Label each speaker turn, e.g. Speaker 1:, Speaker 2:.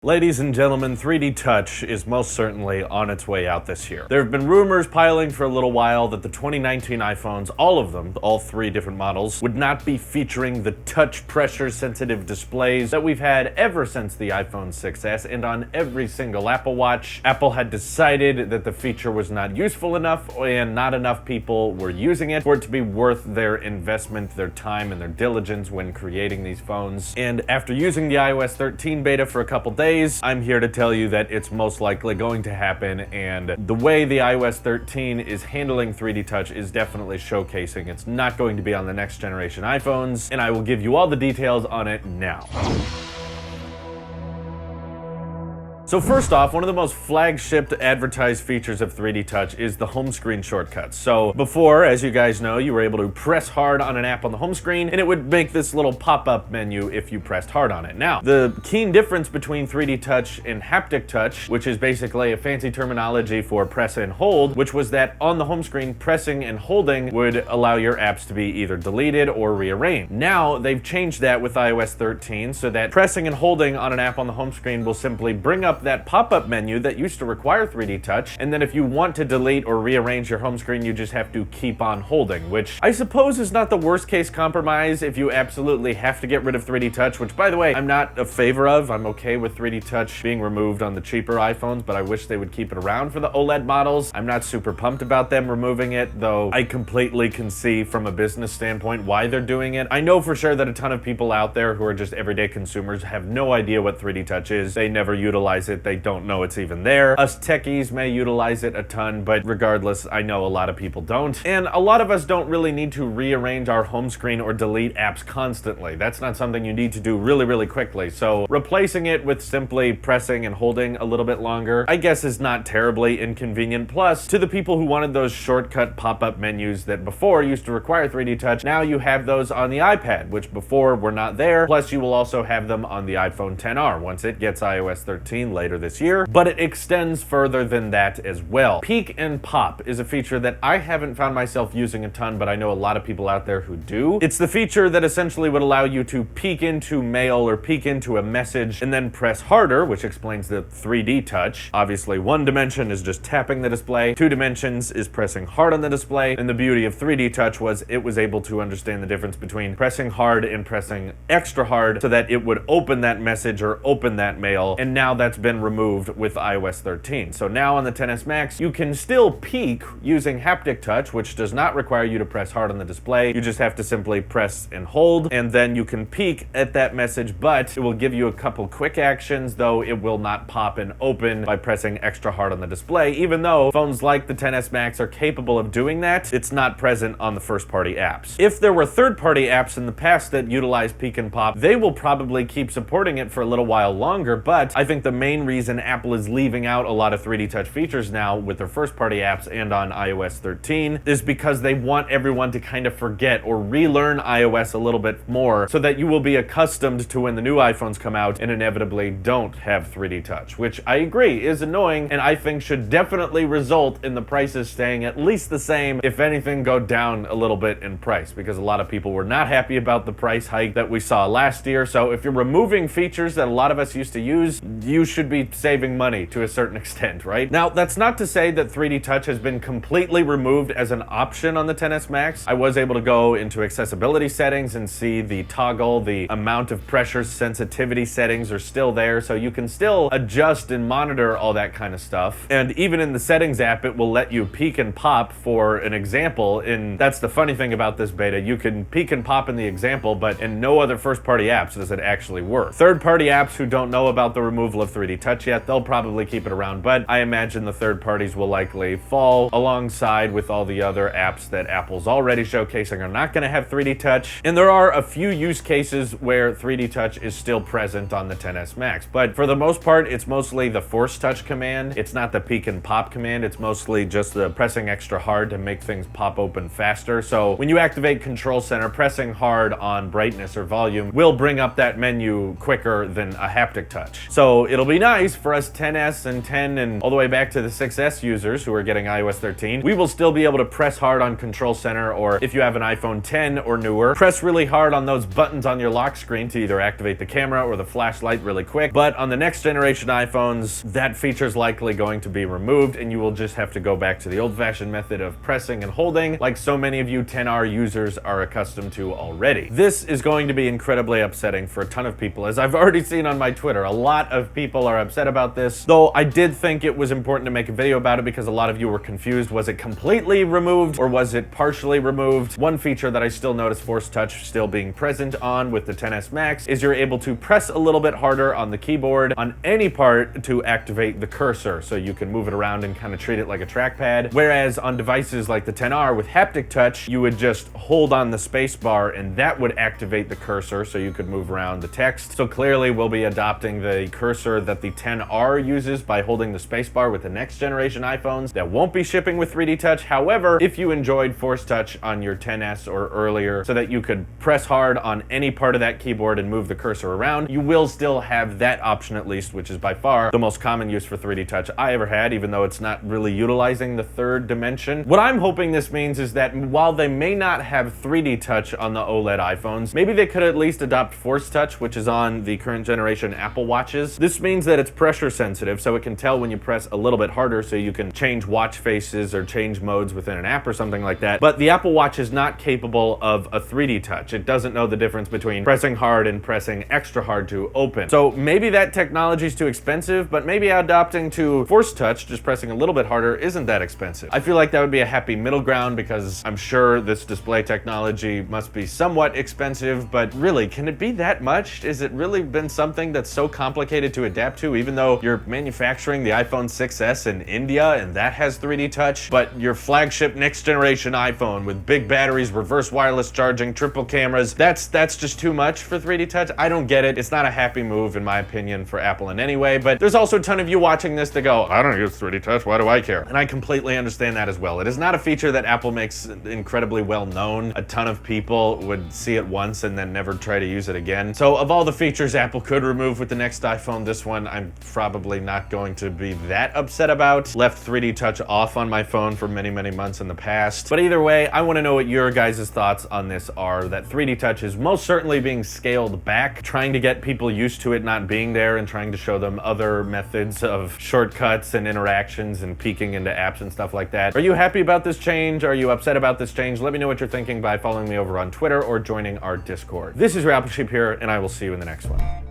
Speaker 1: Ladies and gentlemen, 3D Touch is most certainly on its way out this year. There have been rumors piling for a little while that the 2019 iPhones, all of them, all three different models, would not be featuring the touch pressure sensitive displays that we've had ever since the iPhone 6s and on every single Apple Watch. Apple had decided that the feature was not useful enough and not enough people were using it for it to be worth their investment, their time, and their diligence when creating these phones. And after using the iOS 13 beta for a couple days, I'm here to tell you that it's most likely going to happen, and the way the iOS 13 is handling 3D Touch is definitely showcasing it's not going to be on the next generation iPhones, and I will give you all the details on it now. So first off, one of the most flagship advertised features of 3D Touch is the home screen shortcuts. So before, as you guys know, you were able to press hard on an app on the home screen and it would make this little pop-up menu if you pressed hard on it. Now, the key difference between 3D Touch and haptic touch, which is basically a fancy terminology for press and hold, which was that on the home screen, pressing and holding would allow your apps to be either deleted or rearranged. Now, they've changed that with iOS 13 so that pressing and holding on an app on the home screen will simply bring up that pop-up menu that used to require 3D Touch, and then if you want to delete or rearrange your home screen, you just have to keep on holding, which I suppose is not the worst case compromise if you absolutely have to get rid of 3D Touch, which by the way, I'm not a favor of. I'm okay with 3D Touch being removed on the cheaper iPhones, but I wish they would keep it around for the OLED models. I'm not super pumped about them removing it, though I completely can see from a business standpoint why they're doing it. I know for sure that a ton of people out there who are just everyday consumers have no idea what 3D Touch is. They never utilize it. They don't know it's even there. Us techies may utilize it a ton, but regardless, I know a lot of people don't. And a lot of us don't really need to rearrange our home screen or delete apps constantly. That's not something you need to do really quickly. So replacing it with simply pressing and holding a little bit longer, I guess is not terribly inconvenient. Plus, to the people who wanted those shortcut pop-up menus that before used to require 3D Touch, now you have those on the iPad, which before were not there. Plus, you will also have them on the iPhone XR once it gets iOS 13 later this year, but it extends further than that as well. Peek and pop is a feature that I haven't found myself using a ton, but I know a lot of people out there who do. It's the feature that essentially would allow you to peek into mail or peek into a message and then press harder, which explains the 3D touch. Obviously, one dimension is just tapping the display, 2 dimensions is pressing hard on the display, and the beauty of 3D touch was it was able to understand the difference between pressing hard and pressing extra hard so that it would open that message or open that mail, and now that's been removed with iOS 13. So now on the XS Max, you can still peek using haptic touch, which does not require you to press hard on the display. You just have to simply press and hold, and then you can peek at that message, but it will give you a couple quick actions, though it will not pop and open by pressing extra hard on the display. Even though phones like the XS Max are capable of doing that, it's not present on the first-party apps. If there were third-party apps in the past that utilize peek and pop, they will probably keep supporting it for a little while longer, but I think the main reason Apple is leaving out a lot of 3D Touch features now with their first-party apps and on iOS 13 is because they want everyone to kind of forget or relearn iOS a little bit more so that you will be accustomed to when the new iPhones come out and inevitably don't have 3D Touch, which I agree is annoying and I think should definitely result in the prices staying at least the same, if anything go down a little bit in price, because a lot of people were not happy about the price hike that we saw last year. So if you're removing features that a lot of us used to use, you should be saving money to a certain extent, right? Now, that's not to say that 3D Touch has been completely removed as an option on the XS Max. I was able to go into accessibility settings and see the toggle, the amount of pressure sensitivity settings are still there, so you can still adjust and monitor all that kind of stuff. And even in the settings app, it will let you peek and pop for an example, and that's the funny thing about this beta. You can peek and pop in the example, but in no other first-party apps does it actually work. Third-party apps who don't know about the removal of 3D Touch yet, they'll probably keep it around, but I imagine the third parties will likely fall alongside with all the other apps that Apple's already showcasing are not going to have 3D Touch. And there are a few use cases where 3D Touch is still present on the XS Max, but for the most part, it's mostly the force touch command. It's not the peek and pop command. It's mostly just the pressing extra hard to make things pop open faster. So when you activate Control Center, pressing hard on brightness or volume will bring up that menu quicker than a haptic touch. So it'll be be nice for us 10s and 10 and all the way back to the 6s users who are getting iOS 13. We will still be able to press hard on Control Center, or if you have an iPhone 10 or newer, press really hard on those buttons on your lock screen to either activate the camera or the flashlight really quick. But on the next generation iPhones, that feature is likely going to be removed, and you will just have to go back to the old-fashioned method of pressing and holding, like so many of you 10R users are accustomed to already. This is going to be incredibly upsetting for a ton of people, as I've already seen on my Twitter. A lot of people are upset about this, though I did think it was important to make a video about it because a lot of you were confused. Was it completely removed or was it partially removed? One feature that I still notice Force Touch still being present on with the XS Max is you're able to press a little bit harder on the keyboard on any part to activate the cursor, so you can move it around and kind of treat it like a trackpad. Whereas on devices like the 10R with haptic touch, you would just hold on the space bar and that would activate the cursor so you could move around the text. So clearly we'll be adopting the cursor that the 10R uses by holding the space bar with the next generation iPhones. That won't be shipping with 3D Touch. However, if you enjoyed Force Touch on your 10s or earlier so that you could press hard on any part of that keyboard and move the cursor around, you will still have that option at least, which is by far the most common use for 3D Touch I ever had, even though it's not really utilizing the third dimension. What I'm hoping this means is that while they may not have 3D Touch on the OLED iPhones, maybe they could at least adopt Force Touch, which is on the current generation Apple Watches. This means that it's pressure sensitive, so it can tell when you press a little bit harder, so you can change watch faces or change modes within an app or something like that. But the Apple Watch is not capable of a 3D Touch. It doesn't know the difference between pressing hard and pressing extra hard to open. So maybe that technology is too expensive, but maybe adopting to Force Touch, just pressing a little bit harder, isn't that expensive. I feel like that would be a happy middle ground, because I'm sure this display technology must be somewhat expensive, but really, can it be that much? Is it really been something that's so complicated to adapt to, even though you're manufacturing the iPhone 6s in India and that has 3D Touch, but your flagship next generation iPhone with big batteries, reverse wireless charging, triple cameras, that's just too much for 3D Touch? I don't get it. It's not a happy move in my opinion for Apple in any way, but there's also a ton of you watching this that go, I don't use 3D Touch, why do I care? And I completely understand that as well. It is not a feature that Apple makes incredibly well known. A ton of people would see it once and then never try to use it again. So of all the features Apple could remove with the next iPhone, this one I'm probably not going to be that upset about. Left 3D Touch off on my phone for many, many months in the past. But either way, I want to know what your guys' thoughts on this are. That 3D Touch is most certainly being scaled back, trying to get people used to it not being there and trying to show them other methods of shortcuts and interactions and peeking into apps and stuff like that. Are you happy about this change? Are you upset about this change? Let me know what you're thinking by following me over on Twitter or joining our Discord. This is your Apple Sheep here, and I will see you in the next one.